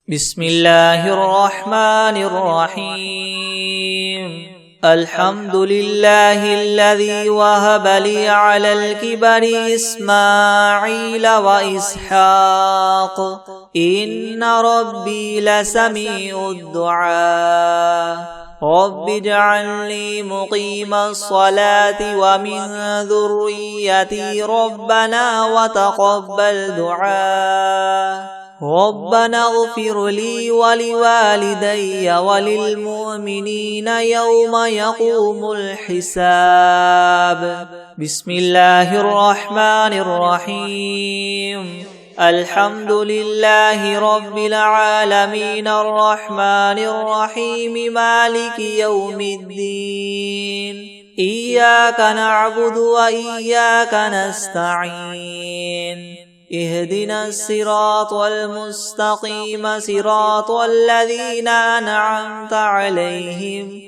بسم الله الرحمن الرحيم. الحمد لله الذي وهب لي على الكبر إسماعيل وإسحاق إن ربي لسميع الدعاء. رب اجعلني مقيم الصلاة ومن ذريتي ربنا وتقبل دعاء. ربنا اغفر لي ولوالدي وللمؤمنين يوم يقوم الحساب. بسم الله الرحمن الرحيم. الحمد لله رب العالمين الرحمن الرحيم مالك يوم الدين. إياك نعبد وإياك نستعين. اهدنا الصراط المستقيم صراط الذين أنعمت عليهم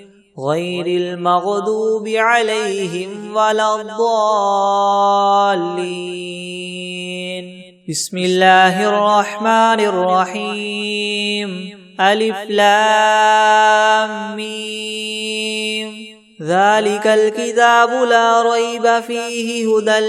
غير المغضوب عليهم ولا الضالين. بسم الله الرحمن الرحيم. ألف لام ميم. ذلك الكتاب لا ريب فيه هدى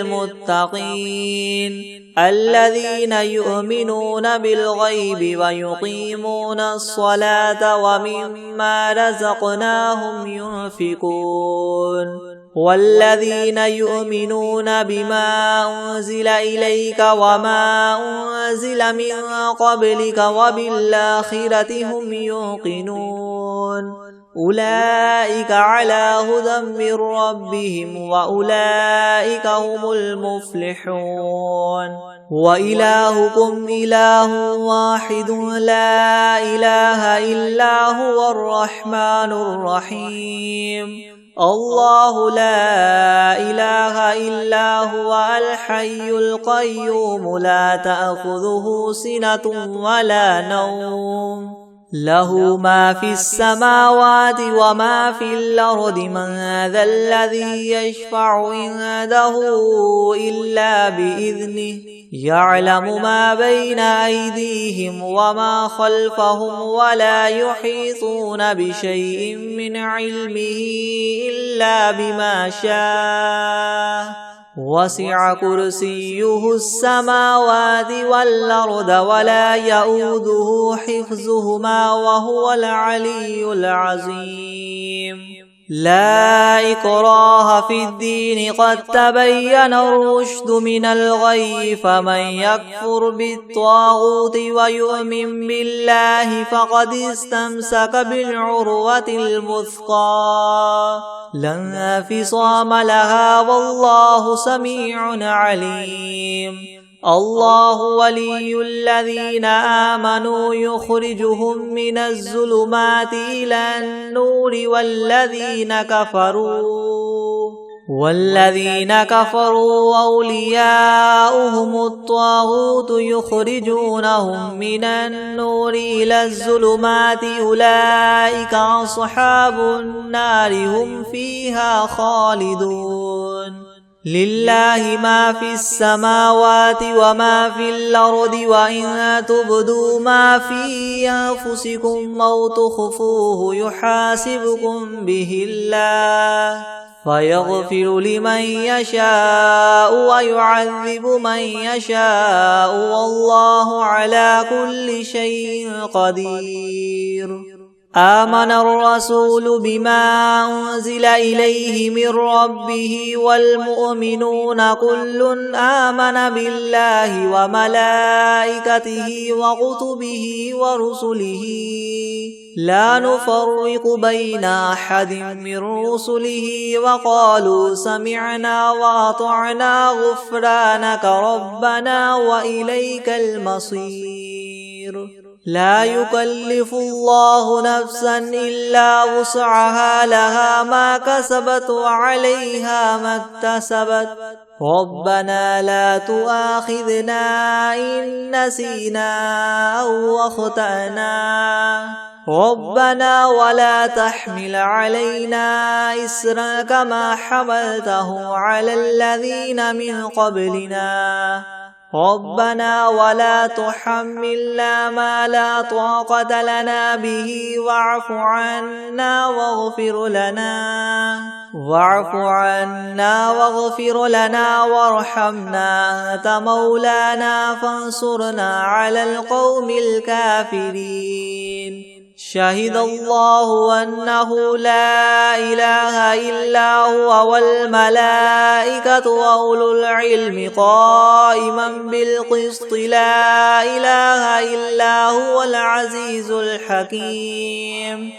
للمتقين الذين يؤمنون بالغيب ويقيمون الصلاة ومما رزقناهم ينفقون والذين يؤمنون بما أنزل إليك وما أنزل من قبلك وبالآخرة هم يوقنون أولئك على هدى من ربهم وأولئك هم المفلحون. وإلهكم إله واحد لا إله إلا هو الرحمن الرحيم. الله لا إله إلا هو الحي القيوم لا تأخذه سنة ولا نوم له ما في السماوات وما في الأرض من ذا الذي يشفع عنده إلا بإذنه يعلم ما بين أيديهم وما خلفهم ولا يحيطون بشيء من علمه إلا بما شاء وسع كرسيه السماوات والأرض ولا يؤوده حفظهما وهو العلي العظيم. لا إكراه في الدين قد تبين الرشد من الغي فمن يكفر بالطاغوت ويؤمن بالله فقد استمسك بالعروة الوثقى لا انفصام لها والله سميع عليم. الله ولي الذين آمنوا يخرجهم من الظلمات إلى النور والذين كفروا أولياؤهم الطاغوت يخرجونهم من النور إلى الظلمات أولئك أصحاب النار هم فيها خالدون. لله ما في السماوات وما في الأرض وإن تبدوا ما في أنفسكم أو تخفوه يحاسبكم به الله فيغفر لمن يشاء ويعذب من يشاء والله على كل شيء قدير. آمن الرسول بما أنزل إليه من ربه والمؤمنون كل آمن بالله وملائكته وكتبه ورسله لا نفرق بين أحد من رسله وقالوا سمعنا وأطعنا غفرانك ربنا وإليك المصير. لا يكلف الله نفسا إلا وسعها لها ما كسبت وعليها ما اكتسبت ربنا لا تؤاخذنا إن نسينا أو أخطأنا ربنا ولا تحمل علينا إسرا كما حملته على الذين من قبلنا ربنا ولا تحملنا ما لا طاقة لنا به واعف عنا واغفر لنا وارحمنا أنت مولانا فانصرنا على القوم الكافرين. شهد الله أنه لا إله إلا هو والملائكة وأولو العلم قائما بالقسط لا إله إلا هو العزيز الحكيم.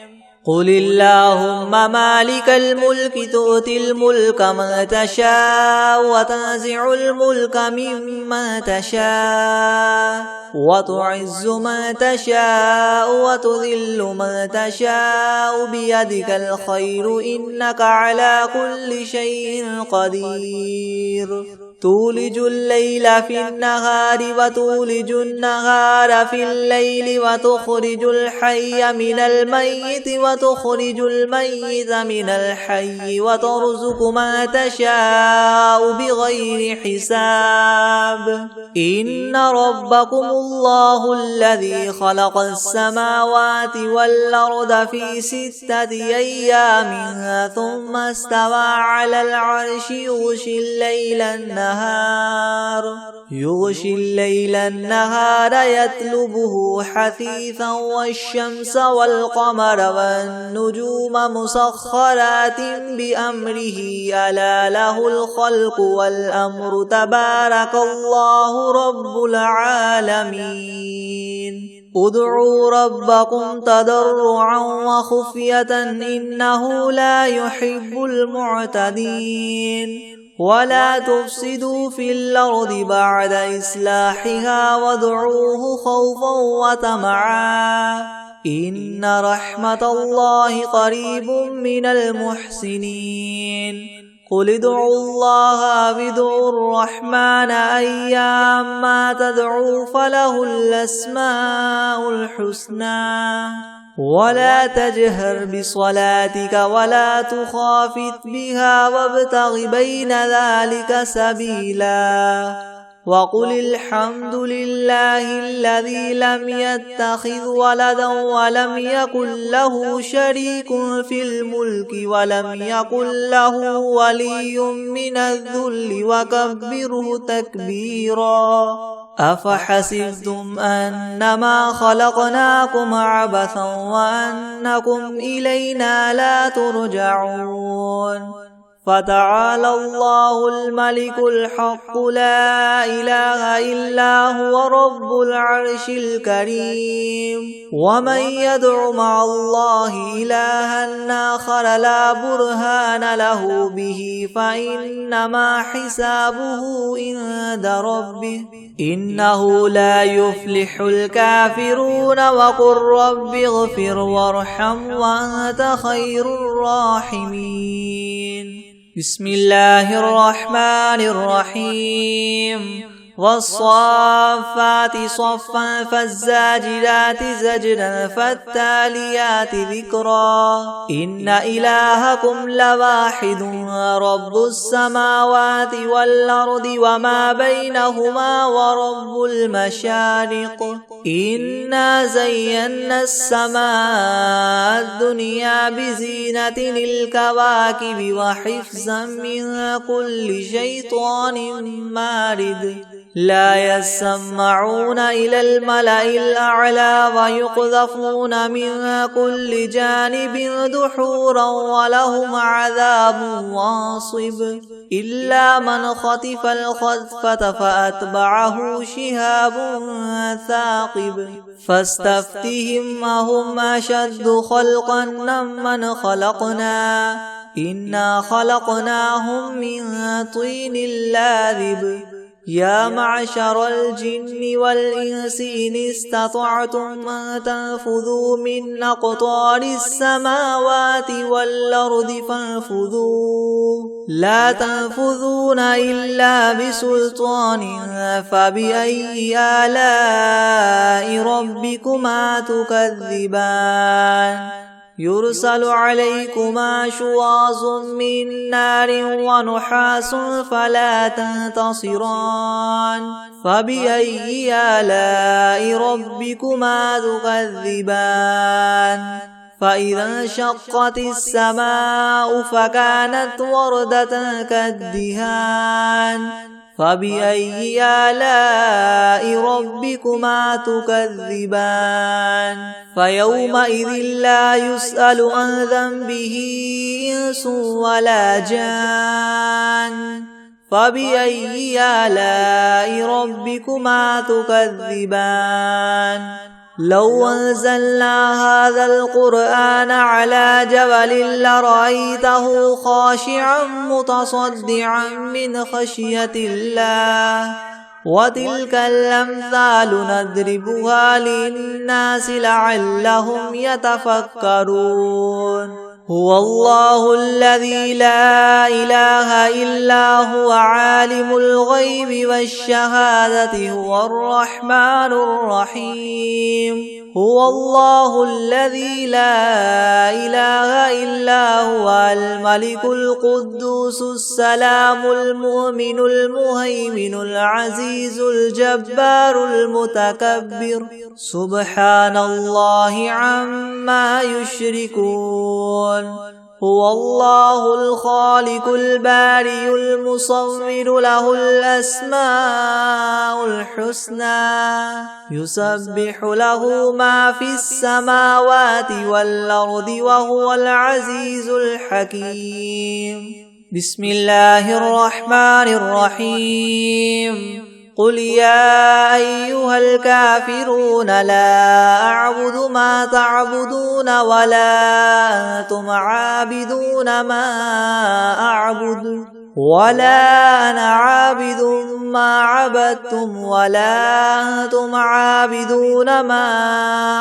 قل اللهم مالك الملك تؤتي الملك من تشاء وتنزع الملك ممن تشاء وتعز من تشاء وتذل من تشاء بيدك الخير إنك على كل شيء قدير. تولج الليل في النهار وتولج النهار في الليل وتخرج الحي من الميت وتخرج الميت من الحي وترزق من تشاء بغير حساب. إن ربكم الله الذي خلق السماوات والأرض في 6 أيام ثم استوى على العرش يغشي الليل النهار يطلبه حثيثا والشمس والقمر والنجوم مسخرات بأمره ألا له الخلق والأمر تبارك الله رب العالمين. ادعوا ربكم تضرعا وخفية إنه لا يحب المعتدين. ولا تفسدوا في الأرض بعد إصلاحها وادعوه خوفا وطمعا إن رحمة الله قريب من المحسنين. قل ادعوا الله وادعوا الرحمن أيما تدعوا فله الأسماء الحسنى. ولا تجهر بصلاتك ولا تخافت بها وابتغ بين ذلك سبيلا. وقل الحمد لله الذي لم يتخذ ولدا ولم يكن له شريك في الملك ولم يكن له ولي من الذل وكبره تكبيرا. أفحسبتم أنما خلقناكم عبثا وأنكم إلينا لا ترجعون. فتعالى الله الملك الحق لا إله إلا هو رب العرش الكريم. ومن يدع مع الله إلها آخر لا برهان له به فإنما حسابه عند ربه إنه لا يفلح الكافرون. وقل رب اغفر وارحم وأنت خير الراحمين. بسم الله الرحمن الرحيم. والصافات صفا فالزاجرات زجرا فالتاليات ذكرا. إن إلهكم لواحد رب السماوات والأرض وما بينهما ورب المشارق. إنا زينا السماء الدنيا بزينة الكواكب وحفظا من كل شيطان مارد. لا يسمعون إلى الملأ الأعلى ويقذفون من كل جانب دحورا ولهم عذاب واصب. إلا من خطف الخطفة فأتبعه شهاب ثاقب. فاستفتهم أهم أشد خلقا ممن خلقنا إنا خلقناهم من طين لاذب. يا معشر الجن والإنس إن استطعتم أن تنفذوا من أقطار السماوات والأرض فانفذوا لا تنفذون إلا بسلطان. فبأي آلاء ربكما تكذبان. يرسل عليكما شواظ من نار ونحاس فلا تنتصران فبأي آلاء ربكما تكذبان فإذا انشقت السماء فكانت وردة كالدهان فبأي آلاء ربكما تكذبان فيومئذ لا يسأل عن ذنبه إنس ولا جان فبأي آلاء ربكما تكذبان لو أنزلنا هذا القرآن على جبل لرأيته خاشعا متصدعا من خشية الله وتلك الأمثال نضربها للناس لعلهم يتفكرون هو الله الذي لا إله إلا هو عالم الغيب والشهادة هو الرحمن الرحيم هو الله الذي لا إله إلا هو الملك القدوس السلام المؤمن المهيمن العزيز الجبار المتكبر سبحان الله عما يشركون هو الله الخالق البارئ المصور له الأسماء الحسنى يسبح له ما في السماوات والأرض وهو العزيز الحكيم بسم الله الرحمن الرحيم قل يا أيها الكافرون لا أعبد ما تعبدون ولا أنتم عابدون ما أعبد ولا أنا عابد ما عبدتم ولا أنتم عابدون ما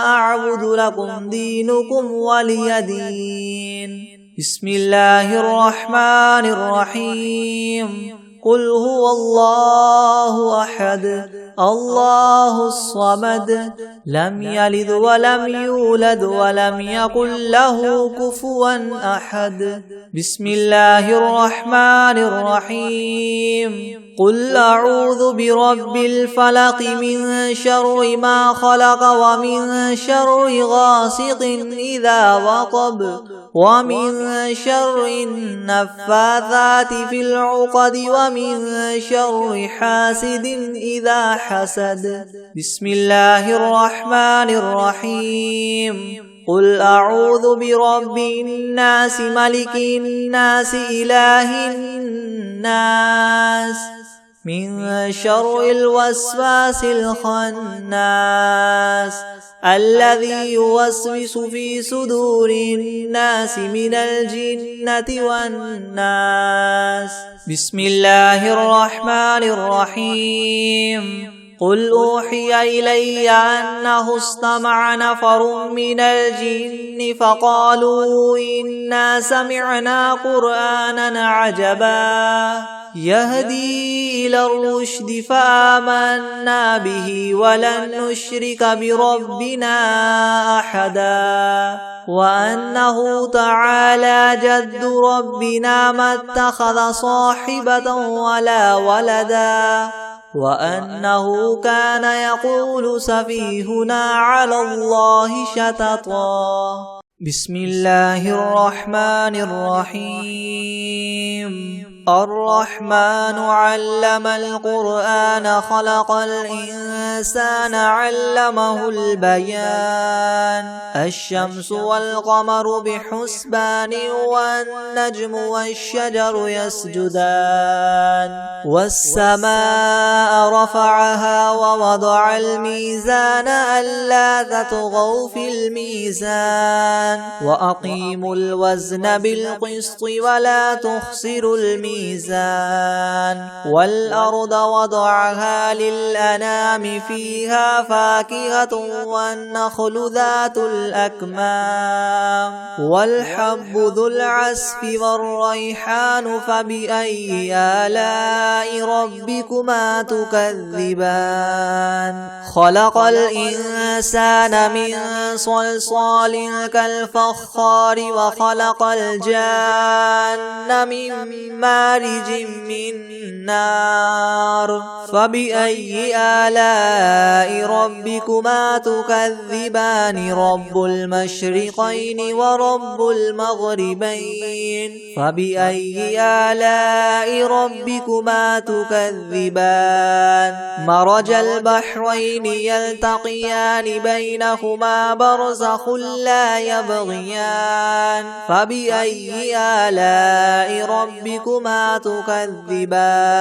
أعبد لكم دينكم ولي دين بسم الله الرحمن الرحيم قل هو الله أحد الله الصمد لم يلد ولم يولد ولم يكن له كفوا أحد بسم الله الرحمن الرحيم قل أعوذ برب الفلق من شر ما خلق ومن شر غاسق إذا وقب ومن شر النفاثات في العقد ومن شر حاسد إذا حسد بسم الله الرحمن الرحيم قل أعوذ برب الناس ملك الناس إله الناس من شر الوسواس الخناس الذي يوسوس في صدور الناس من الجنة والناس بسم الله الرحمن الرحيم قل أوحي إلي أنه استمع نفر من الجن فقالوا إنا سمعنا قرآنا عجبا يهدي إلى الرشد فآمنا به ولن نشرك بربنا أحدا وأنه تعالى جد ربنا ما اتخذ صاحبة ولا ولدا وأنه كان يقول سفيهنا على الله شططا بسم الله الرحمن الرحيم الرحمن علم القرآن خلق الإنسان علمه البيان الشمس والقمر بحسبان والنجم والشجر يسجدان والسماء رفعها ووضع الميزان ألا تطغوا في الميزان وأقيموا الوزن بالقسط ولا تخسروا الميزان الميزان والأرض وضعها للأنام فيها فاكهة والنخل ذات الأكمام والحب ذو العصف والريحان فبأي آلاء ربكما تكذبان خلق الإنسان من صلصال كالفخار وخلق الجان من مارج من نار فبأي آلاء ربكما تكذبان رب المشرقين ورب المغربين فبأي آلاء ربكما تكذبان مرج البحرين يلتقيان بينهما برزخ لا يبغيان فبأي آلاء ربكما تكذبان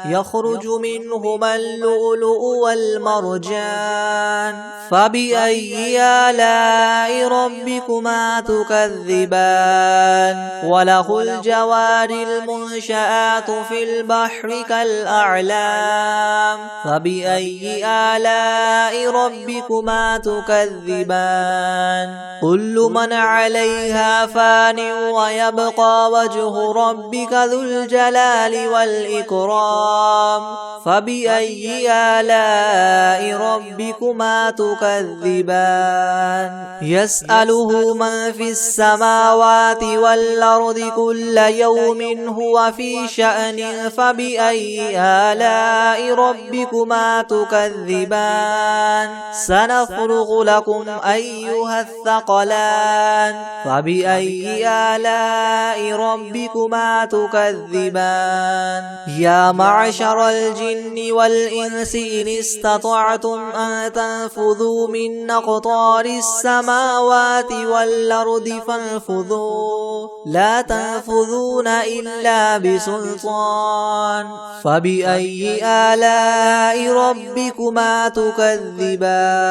يخرج منهما اللؤلؤ والمرجان فبأي آلاء ربكما تكذبان وله الجوار المنشآت في البحر كالأعلام فبأي آلاء ربكما تكذبان كل من عليها فان ويبقى وجه ربك ذو الجلال والإكرام فبأي آلاء ربكما تكذبان يسأله من في السماوات والأرض كل يوم هو في شأن فبأي آلاء ربكما تكذبان سنفرغ لكم أيها الثقلان فبأي آلاء ربكما تكذبان يا معشر الجن والإنس إن استطعتم أن تنفذوا من أقطار السماوات والأرض فانفذوا لا تنفذون إلا بسلطان فبأي آلاء ربكما تكذبان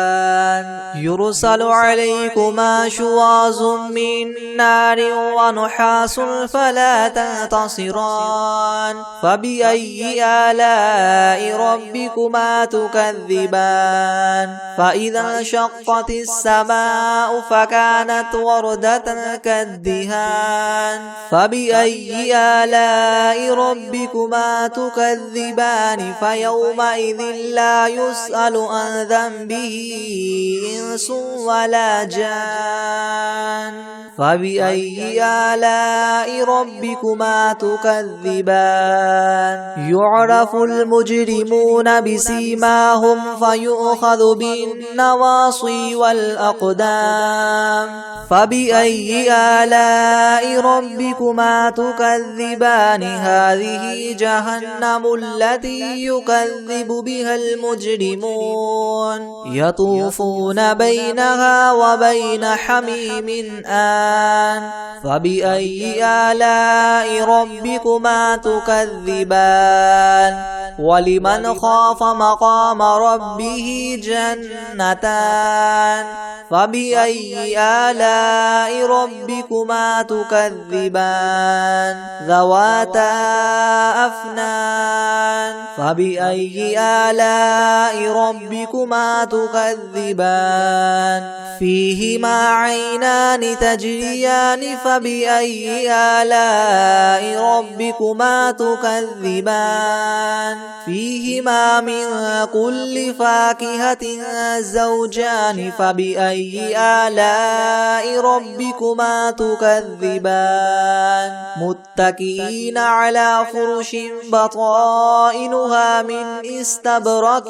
يرسل عليكما شواظ من نار ونحاس فلا تنتصران فبأي آلاء ربكما تكذبان فإذا انشقت السماء فكانت وردة كالدهان فبأي آلاء ربكما تكذبان فيومئذ لا يسأل عن ذنبه إنس ولا جان فبأي آلاء ربكما تكذبان يعرف المجرمون بسيماهم فيؤخذ بالنواصي والأقدام فبأي آلاء ربكما تكذبان هذه جهنم التي يكذب بها المجرمون يطوفون بينها وبين حميم آن فبأي آلاء ربكما تكذبان ولمن خاف مقام ربه جنتان فبأي آلاء ربكما تكذبان ذواتا أفنان فبأي آلاء ربكما تكذبان فيهما عينان تجريان فبأي آلاء ربكما تكذبان فيهما من كل فاكهة زوجان فبأي آلاء ربكما تكذبان متكئين على فرش بطائنها من استبرق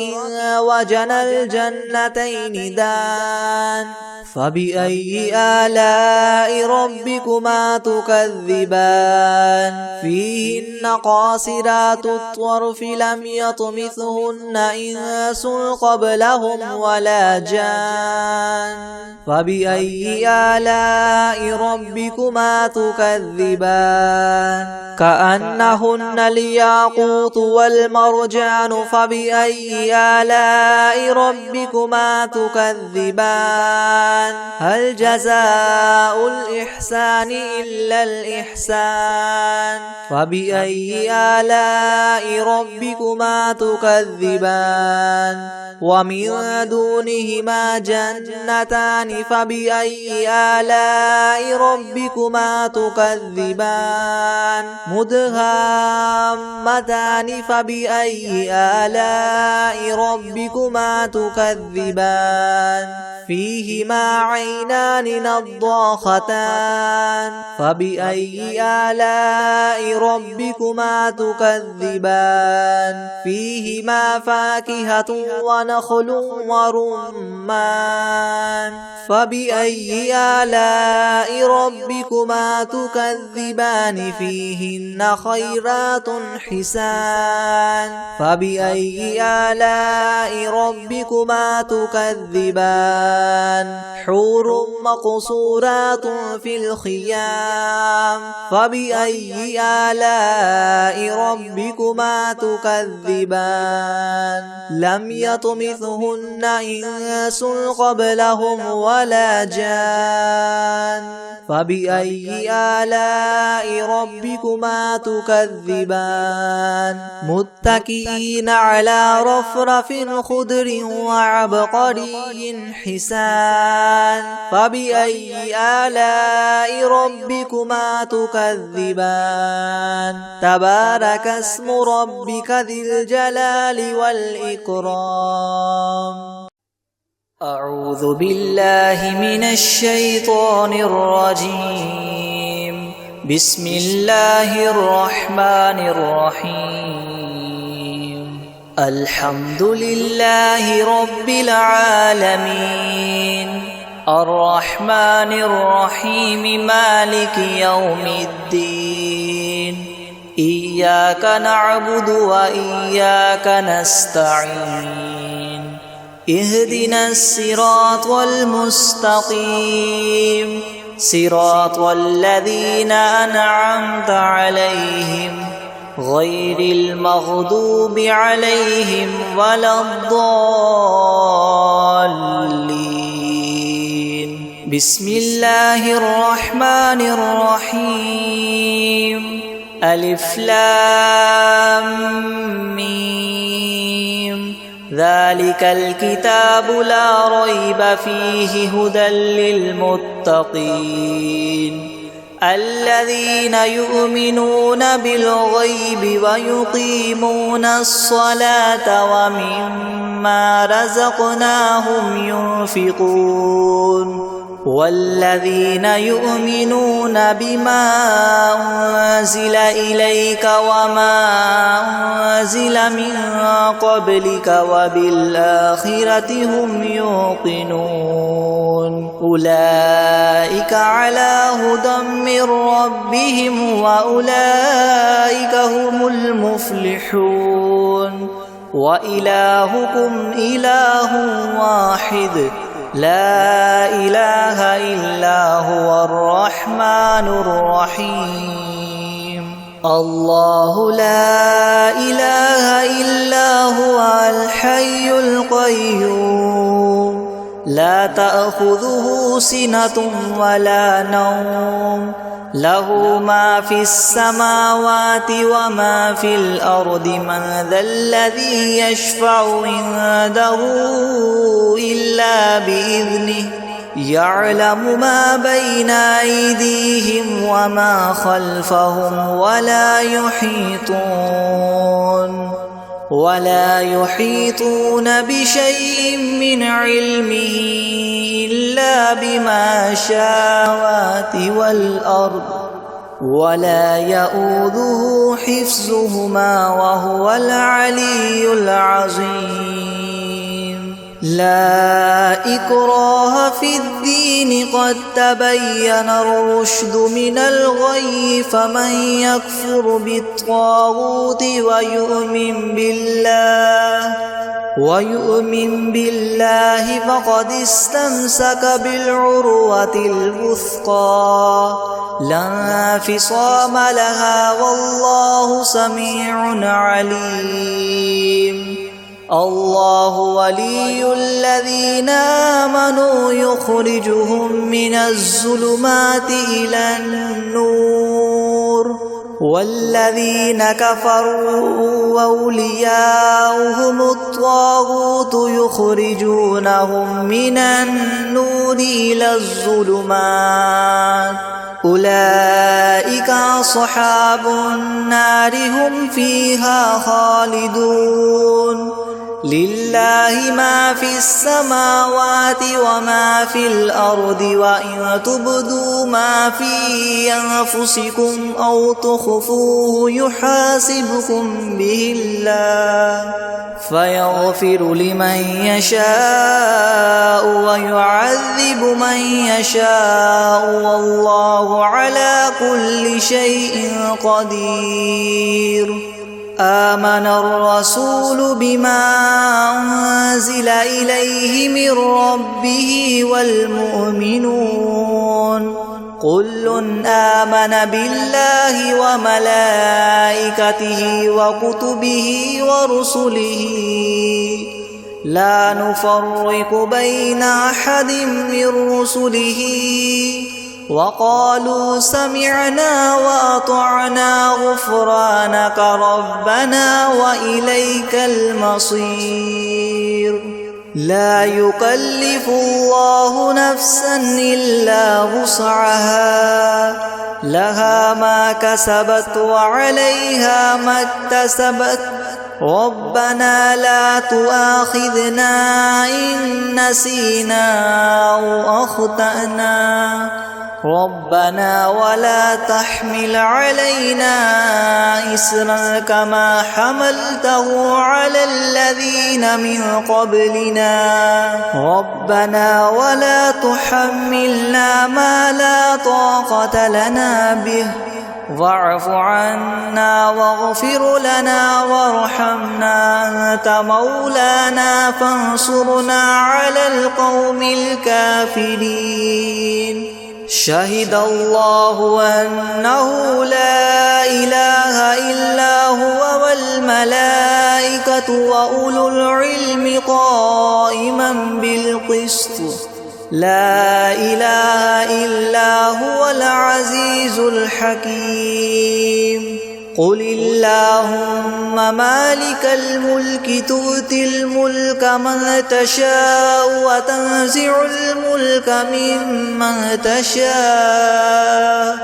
وجنى الجنتين دان فبأي آلاء ربكما تكذبان فيهن قاصرات الطرف لم يطمثهن إنس قبلهم ولا جان فبأي آلاء ربكما تكذبان كأنهن الياقوت والمرجان فبأي آلاء ربكما تكذبان هل جزاء الإحسان إلا الإحسان فبأي آلاء ربكما تكذبان ومن دونهما جنتان فبأي آلاء ربكما تكذبان مدهامتان فبأي آلاء ربكما تكذبان فيهما عينان نضاختان فبأي آلاء ربكما تكذبان فيهما فاكهة ونخل ورمان فبأي آلاء ربكما تكذبان فيهن خيرات حسان فبأي آلاء ربكما تكذبان حور مقصورات في الخيام فبأي آلاء ربكما تكذبان لم يطمثهن إنس قبلهم ولا جان فبأي آلاء ربكما تكذبان متكئين على رفرف خضر وعبقري حسان فبأي آلاء ربكما تكذبان تبارك اسم ربك ذي الجلال والإكرام أعوذ بالله من الشيطان الرجيم بسم الله الرحمن الرحيم الحمد لله رب العالمين الرحمن الرحيم مالك يوم الدين إياك نعبد وإياك نستعين اهدنا الصراط المستقيم صراط الذين أنعمت عليهم غير المغضوب عليهم ولا الضالين بسم الله الرحمن الرحيم ألف لام ميم ذلك الكتاب لا ريب فيه هدى للمتقين الذين يؤمنون بالغيب ويقيمون الصلاة ومما رزقناهم ينفقون والذين يؤمنون بما أنزل إليك وما أنزل من قبلك وبالآخرة هم يوقنون أولئك على هدى من ربهم وأولئك هم المفلحون وإلهكم إله واحد لا إله إلا هو الرحمن الرحيم الله لا إله إلا هو الحي القيوم لا تأخذه سنة ولا نوم له ما في السماوات وما في الأرض من ذا الذي يشفع عنده إلا بإذنه يعلم ما بين أيديهم وما خلفهم ولا يحيطون بشيء من علمه إلا بما شاء والأرض ولا يؤوده حفظهما وهو العلي العظيم لا إكراه في الدين قد تبين الرشد من الغي فمن يكفر بالطاغوت ويؤمن بالله فقد استمسك بالعروة الوثقى لا انفصام لها والله سميع عليم. الله ولي الذين آمنوا يخرجهم من الظلمات إلى النور والذين كفروا أولياؤهم الطاغوت يخرجونهم من النور إلى الظلمات أولئك أصحاب النار هم فيها خالدون. لله ما في السماوات وما في الأرض وإن تبدوا ما في أنفسكم أو تخفوه يحاسبكم به الله فيغفر لمن يشاء ويعذب من يشاء والله على كل شيء قدير. آمن الرسول بما أنزل إليه من ربه والمؤمنون كل آمن بالله وملائكته وكتبه ورسله لا نفرق بين أحد من رسله وقالوا سمعنا وأطعنا غفرانك ربنا وإليك المصير. لا يكلف الله نفسا إلا وسعها لها ما كسبت وعليها ما اكتسبت ربنا لا تؤاخذنا إن نسينا أو أخطأنا ربنا ولا تحمل علينا إصرا كما حملته على الذين من قبلنا ربنا ولا تحملنا ما لا طاقة لنا به واعف عنا واغفر لنا وارحمنا أنت مولانا فانصرنا على القوم الكافرين. شهد الله أنه لا إله إلا هو والملائكة وأولو العلم قائما بالقسط لا إله إلا هو العزيز الحكيم. قل اللهم مالك الملك تؤتي الملك من تشاء وتنزع الملك ممن تشاء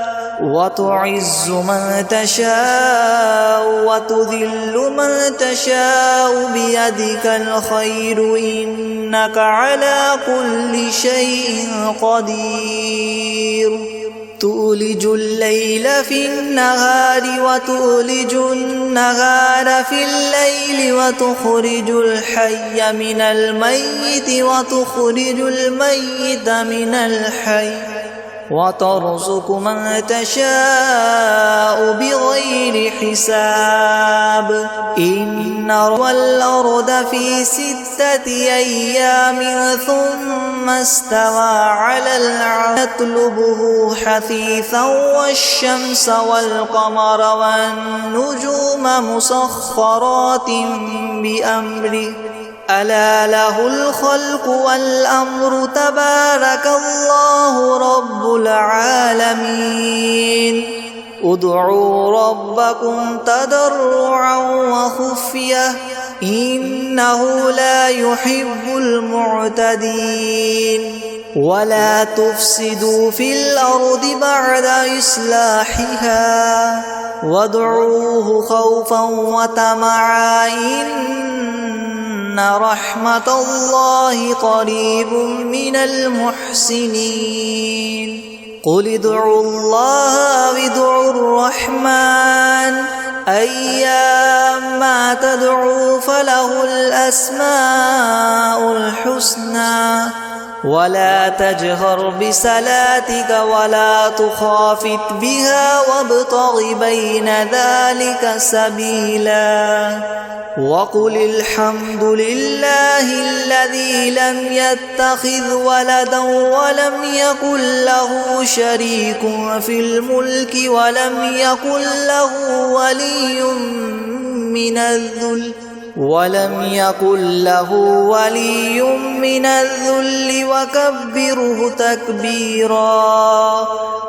وتعز من تشاء وتذل من تشاء بيدك الخير إنك على كل شيء قدير. تولج الليل في النهار وتولج النهار في الليل وتخرج الحي من الميت وتخرج الميت من الحي وترزق من تشاء بغير حساب. إن والأرض في 6 أيام ثم استوى على العرش يطلبه حثيثا والشمس والقمر والنجوم مسخرات بأمره ألا له الخلق والأمر تبارك الله رب العالمين. ادعوا ربكم تضرعا وخفية إنه لا يحب المعتدين. ولا تفسدوا في الأرض بعد إصلاحها وادعوه خوفا وطمعا إن رحمة الله قريب من المحسنين. قل ادعوا الله وادعوا الرحمن أيما تدعوا فله الأسماء الحسنى ولا تجهر بصلاتك ولا تخافت بها وابتغ بين ذلك سبيلا وقل الحمد لله الذي لم يتخذ ولدا ولم يكن له شريك في الملك ولم يكن له ولي من الذل وكبره تكبيرا.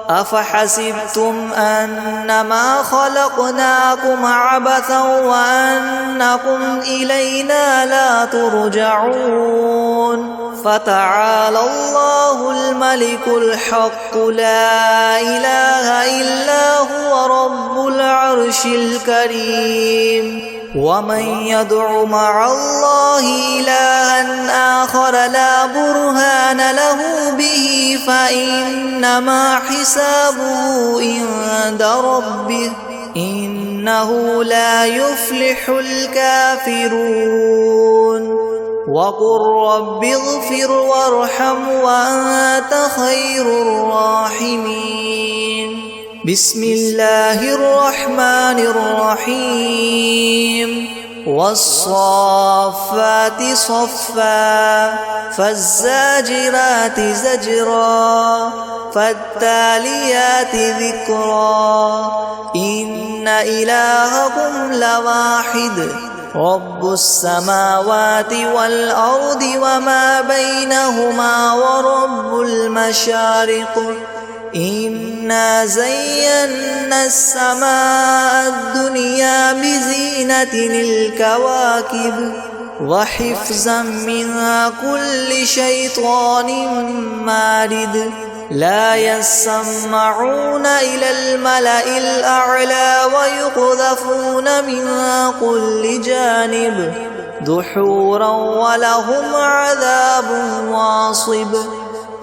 أفحسبتم أنما خلقناكم عبثا وأنكم إلينا لا ترجعون. فتعالى الله الملك الحق لا إله إلا هو رب العرش الكريم. ومن يدع مع الله إلها آخر لا برهان له به فإنما حسابه عند ربه إنه لا يفلح الكافرون. وقل رب اغفر وارحم وأنت خير الراحمين. بسم الله الرحمن الرحيم. والصافات صفا فالزاجرات زجرا فالتاليات ذكرا. إن إلهكم لواحد رب السماوات والأرض وما بينهما ورب المشارق. إنا زينا السماء الدنيا بزينة الكواكب وحفظا من كل شيطان مارد. لا يسمعون إلى الملأ الأعلى ويقذفون من كل جانب دحورا ولهم عذاب واصب.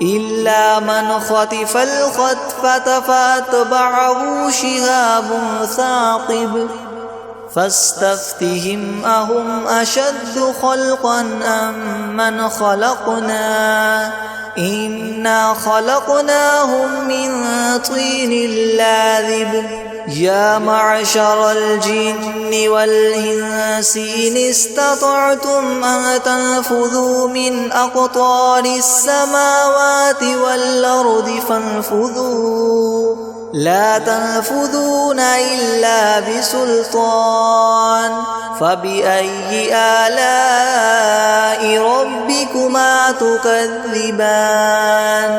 إلا من خطف الخطفة فأتبعه شهاب ثاقب. فاستفتهم أهم أشد خلقا أم من خلقنا إنا خلقناهم من طين لاذب. يا معشر الجن والإنس إن استطعتم أن تنفذوا من أقطار السماوات والأرض فانفذوا لا تنفذون إلا بسلطان. فبأي آلاء ربكما تكذبان.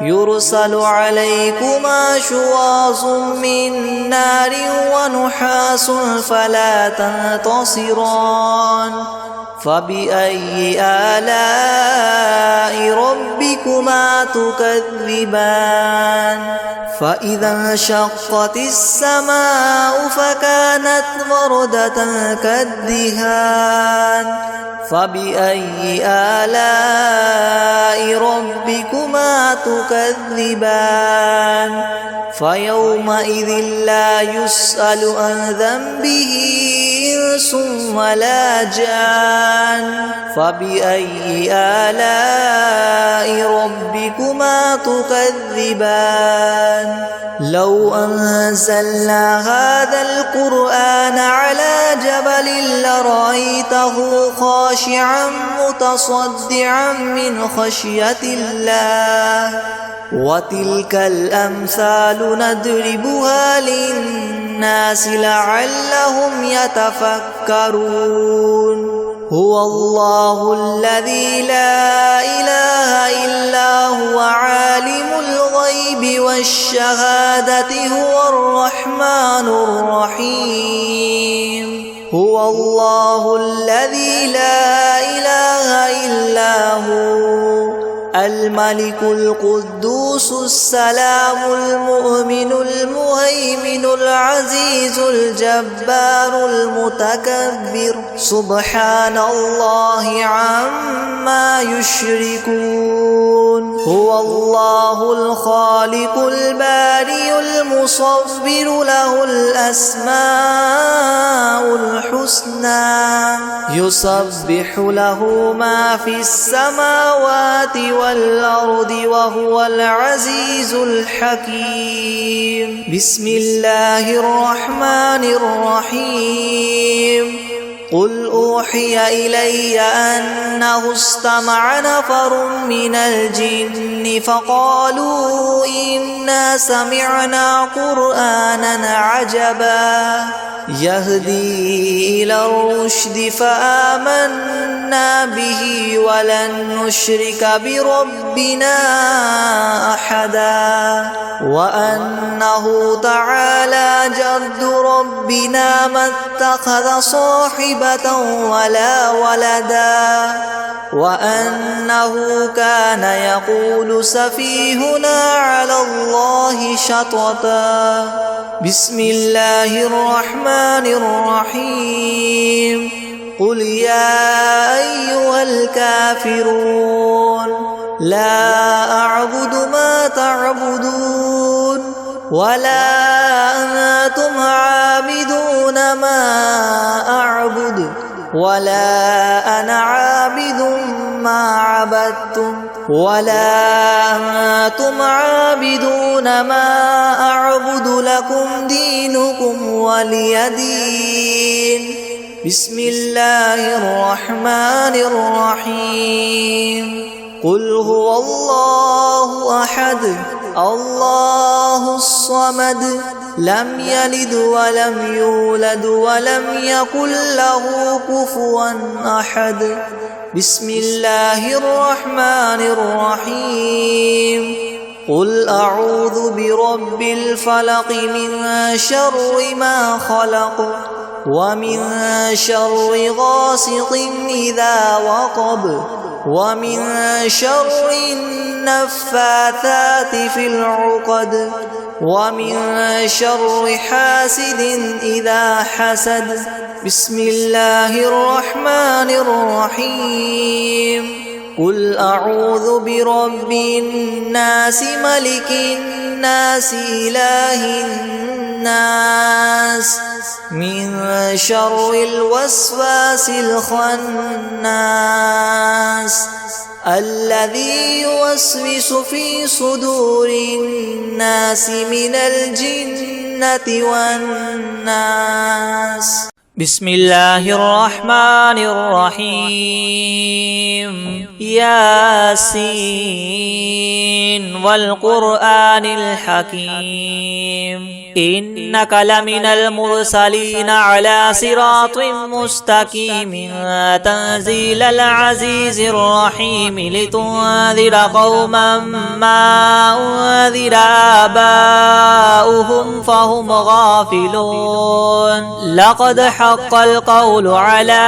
يرسل عليكما شواظ من نار ونحاس فلا تنتصران. فبأي آلاء ربكما تكذبان. فإذا انشقت السماء فكانت وردة كالدهان. فبأي آلاء ربكما تكذبان. فيومئذ لا يسأل عن ذنبه إنس ولا جان. فبأي آلاء ربكما تكذبان. لو أنزلنا هذا القرآن على جبل لرأيته خاشعا متصدعا من خشية الله. وتلك الأمثال نضربها للناس لعلهم يتفكرون. هو الله الذي لا إله إلا هو عالم الغيب والشهادة هو الرحمن الرحيم. هو الله الذي لا إله إلا هو الملك القدوس السلام المؤمن المهيمن العزيز الجبار المتكبر. سبحان الله عما يشركون. هو الله الخالق البارئ المصور له الأسماء الحسنى يسبح له ما في السماوات والأرض وهو العزيز الحكيم. بسم الله الرحمن الرحيم. قل أوحي إلي أنه استمع نفر من الجن فقالوا إنا سمعنا قرآنا عجبا يهدي إلى الرشد فآمنا به ولن نشرك بربنا أحدا وأنه تعالى جد ربنا ما اتخذ صاحبة ولا ولدا وأنه كان يقول سفيهنا على الله شططا بسم الله الرحمن الرحيم قل يا أيها الكافرون لا أعبد ما تعبدون ولا أنتم عابدون ما أعبد ولا أنا عابد ما عبدتم ولا أنتم عابدون ما أعبد لكم دينكم ولي دين بسم الله الرحمن الرحيم قل هو الله أحد الله الصمد لم يلد ولم يولد ولم يكن له كفوا أحد بسم الله الرحمن الرحيم قل أعوذ برب الفلق من شر ما خلق ومن شر غاسق إذا وقب ومن شر النفاثات في العقد ومن شر حاسد إذا حسد بسم الله الرحمن الرحيم قل أعوذ برب الناس ملك الناس إله الناس من شر الوسواس الخناس الذي يوسوس في صدور الناس من الجنة والناس بسم الله الرحمن الرحيم ياسين والقرآن الحكيم إنك لمن المرسلين على صراط مستقيم تنزيل العزيز الرحيم لتنذر قوما ما أنذر آباؤهم فهم غافلون لقد حق القول على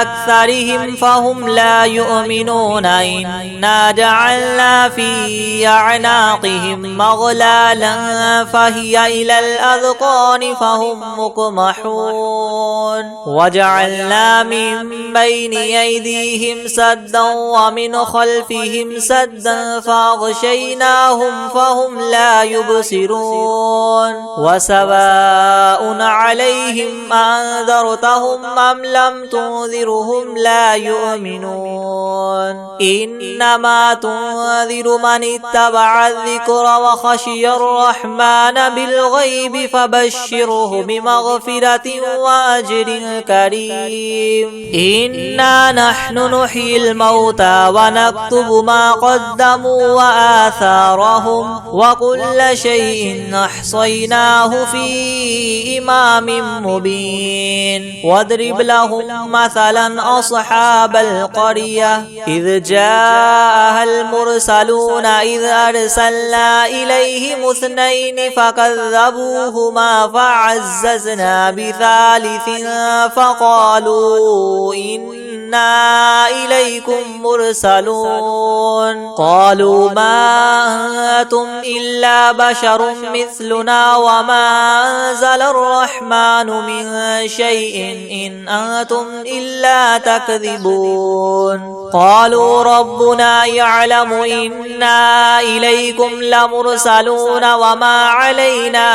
أكثرهم فهم لا يؤمنون إنا جعلنا في أعناقهم مغلالا فهي إلى الأذقان فهم مقمحون وجعلنا من بين أيديهم سدا ومن خلفهم سدا فأغشيناهم فهم لا يبصرون وسواء عليهم أنذرتهم أم لم تنذرهم لا يؤمنون إنما تنذر من اتبع الذكر وخشي الرحمن بالغيب فبشره بمغفرة وأجر كريم إنا نحن نحيي الموتى ونكتب ما قدموا وآثارهم وكل شيء أحصيناه في إمام مبين واضرب لهم مثلا أصحاب القرية إذ جاءها المرسلون إذ أرسلنا إليهم اثنين فكذبوهما فعززنا بثالث فقالوا إنا إليكم مرسلون قالوا ما أنتم إلا بشر مثلنا وما أنزل الرحمن من شيء إن أنتم إلا تكذبون قالوا ربنا يعلم إنا إليكم لمرسلون وما علينا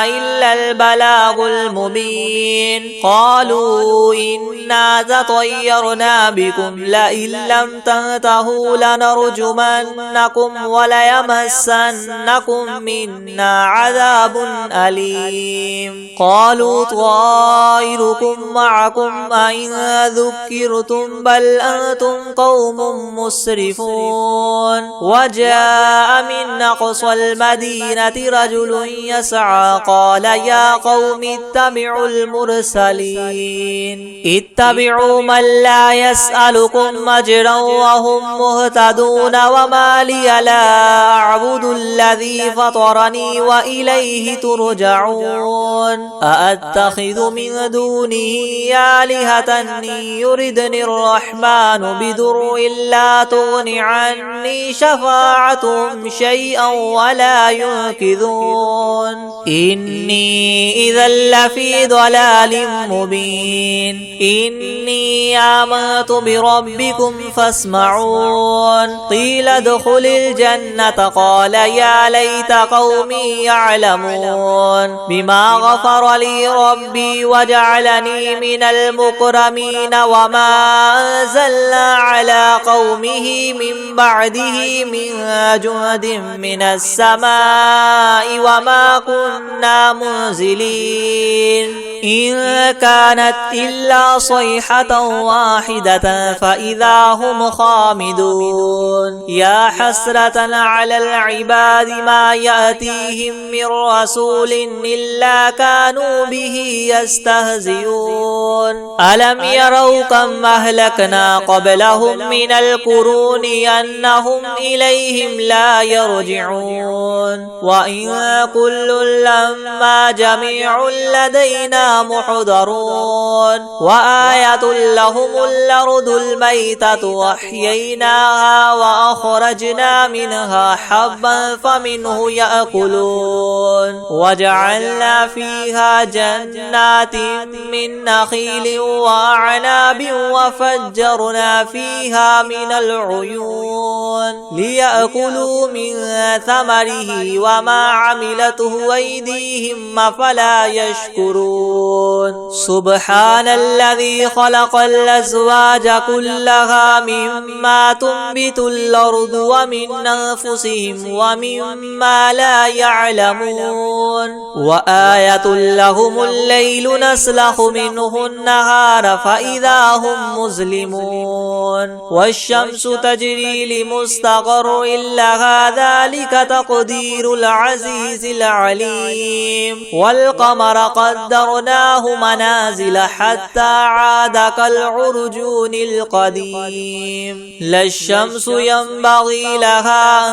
إلا البلاغ المبين قالوا إنا تطيرنا أرسلنا بكم لئن لم تنتهوا لنرجمنكم وليمسنكم منا عذاب أليم قالوا طائركم معكم أئن ذكرتم بل أنتم قوم مسرفون وجاء من أقصى المدينة رجل يسعى قال يا قوم اتبعوا المرسلين اتبعوا من لا يسألكم أجرا وهم مهتدون وما لي لا أعبد الذي فطرني وإليه ترجعون أأتخذ من دونه آلهة إن يردني الرحمن بدر لا تغن عني شفاعتهم شيئا ولا ينقذون إني إذا لفي ضلال مبين إني آمنت بربكم فاسمعون قيل ادخل الجنة قال يا ليت قومي يعلمون بما غفر لي ربي وجعلني من المكرمين وما أنزلنا على قومه من بعده من جند من السماء وما كنا منزلين إن كانت إلا صيحة واحدة فإذا هم خامدون يا حسرة على العباد ما يأتيهم من رسول إلا كانوا به يستهزئون ألم يروا كم أهلكنا قبلهم من القرون أنهم إليهم لا يرجعون وإن كل لما جميع لدينا محضرون وآية لهم الأرض الميتة وأحييناها وأخرجنا منها حبا فمنه يأكلون وجعلنا فيها جنات من نخيل وأعناب وفجرنا فيها من العيون ليأكلوا من ثمره وما عملته أيديهم أفلا يشكرون سبحان الذي خلق الأزواج كلها مما تنبت الأرض ومن أنفسهم ومما لا يعلمون وآية لهم الليل نسلخ منه النهار فإذا هم مظلمون والشمس تجري لمستقر لها ذلك تقدير العزيز العليم والقمر قدرناه منازل حتى عاد كالعرجون القديم لا الشمس ينبغي لها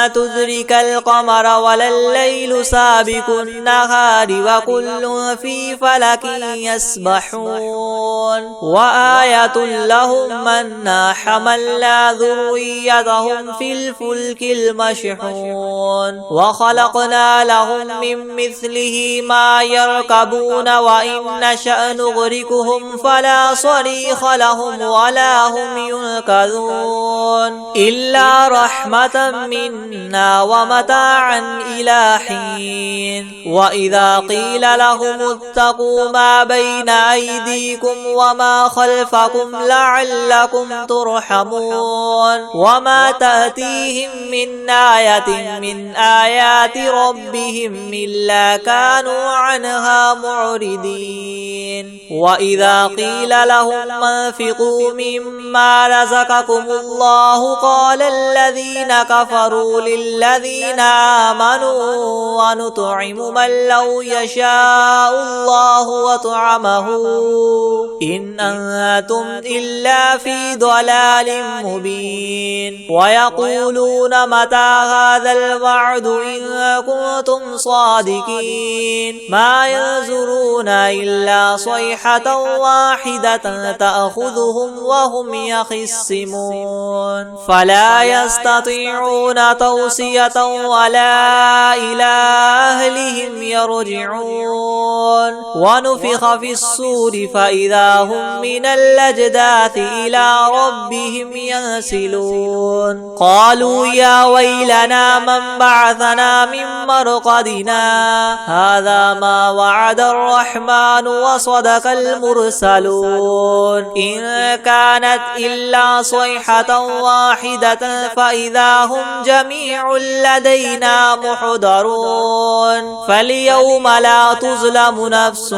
أن تدرك القمر ولا الليل سابق النهار وكل في فلك يسبحون وآية لهم أنا حملنا ذريتهم في الفلك المشحون وخلقنا لهم من مثله ما يركبون وإن نشأ نغرقهم فلا صريخ لهم ولا هم ينقذون إلا رحمة منا ومتاعا إلى حين وإذا قيل لهم اتقوا ما بين أيديكم وما خلفكم لعلكم ترحمون وما تأتيهم من آية من آيات ربهم إلا كانوا عنها معرضين وإذا قيل لهم انفقوا مما رزقكم الله قال الذين كفروا للذين آمنوا ونطعم من لو يشاء الله وطعمه إن أنتم إلا في ضلال مبين ويقولون متى هذا الوعد إن كنتم صادقين ما ينظرون إلا صيحة واحدة تأخذهم وهم يخصمون فلا يستطيعون توصية ولا إلى أهلهم يرجعون ونفخ في الصور فإذا هم من الأجداث إلى ربهم ينسلون قالوا يا ويلنا من بعثنا من مرقدنا هذا ما وعد الرحمن وصدق المرسلون إن إن كانت إلا صيحة واحدة فإذا هم جميع لدينا محضرون فاليوم لا تظلم نفس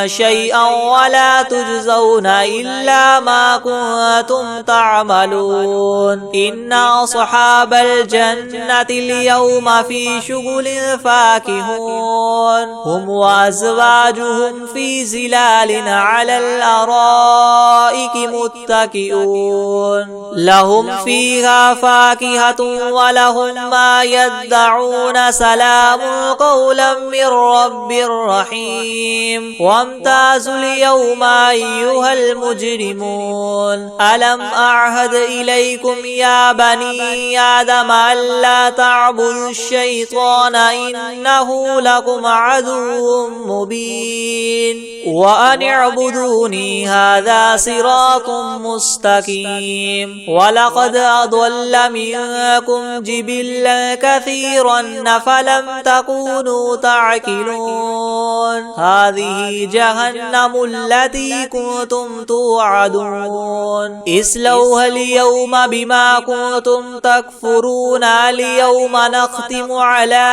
شيئا ولا تجزون إلا ما كنتم تعملون إن أصحاب الجنة اليوم في شغل فاكهون هم وأزواجهم في زلال على الأرائك متكئون لهم فيها فاكهة ولهم ما يدعون سلام قولا من رب رحيم وامتازوا اليوم أيها المجرمون ألم أعهد إليكم يا بني آدم ألا تعبدوا الشيطان إنه لكم عدو مبين وأن اعبدوني هذا صراط مستقيم ولقد أضل منكم جبلا كثيرا فلم تكونوا تعقلون هذه جهنم التي كنتم توعدون اصلوها اليوم بما كنتم تكفرون اليوم نختم على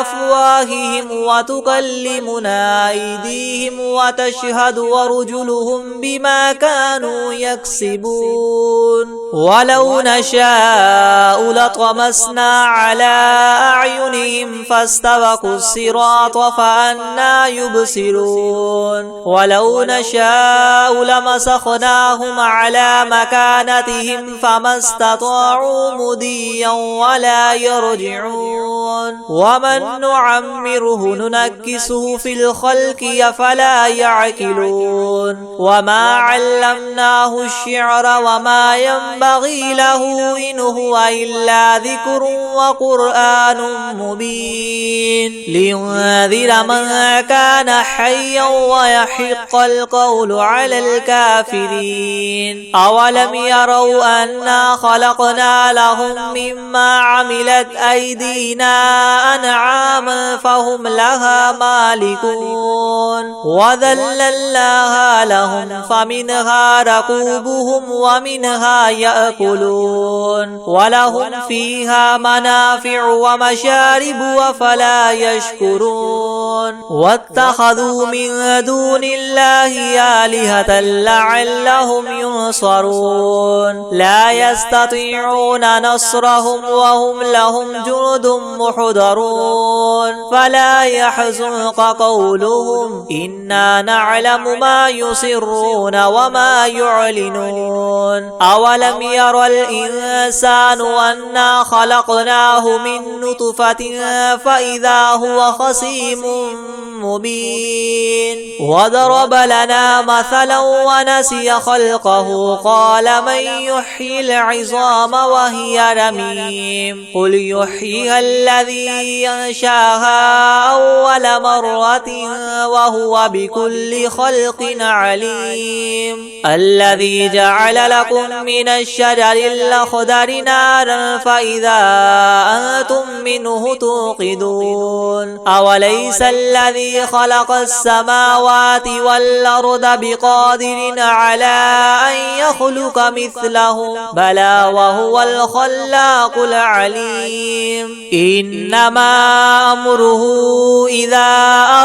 أفواههم وتكلمنا أيديهم وتشهد ورجلهم بما كانوا يكسبون ولو نشاء لطمسنا على أعينهم فاستبقوا الصراط فأنى يبصرون ولو نشاء لمسخناهم على مكانتهم فما استطاعوا مضيا ولا يرجعون ومن نعمره ننكسه في الخلق فلا يعقلون وما علمناه الشعر وما ينبغي له إن هو إلا ذكر وقرآن مبين لينذر من كان حيا ويحق القول على الكافرين أولم يروا أنا خلقنا لهم مما عملت أيدينا أنعاما فهم لها مالكون وذللناها لهم فمنها ركوبهم ومنها يأكلون ولهم فيها منافع ومشارب وفلا يشكرون واتخذوا من دون الله آلهة لعلهم ينصرون لا يستطيعون نصرهم وهم لهم جند محضرون فلا يحزنك قولهم إنا نعلم ما يسرون وما يعلنون أولم ير الإنسان أنا خلقناه من نطفة فإذا هو خصيم مبين وضرب لنا مثلا ونسي خلقه قال من يحيي العظام وهي رميم قل يحييها الذي ينشاها أول مرة وهو بكل خلق عليم الذي جعل لكم من الشجر الأخضر نارا فإذا أنتم منه توقدون أوليس الذي خلق السماوات والأرض بقادر على أن يخلق مثلهم بلى وهو الخلاق العليم إنما أمره إذا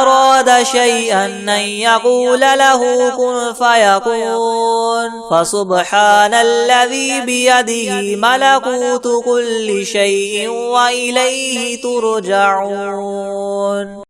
أراد شيئا أن يقول له كن فيكون فسبحان الذي بيده ملكوت كل شيء وإليه ترجعون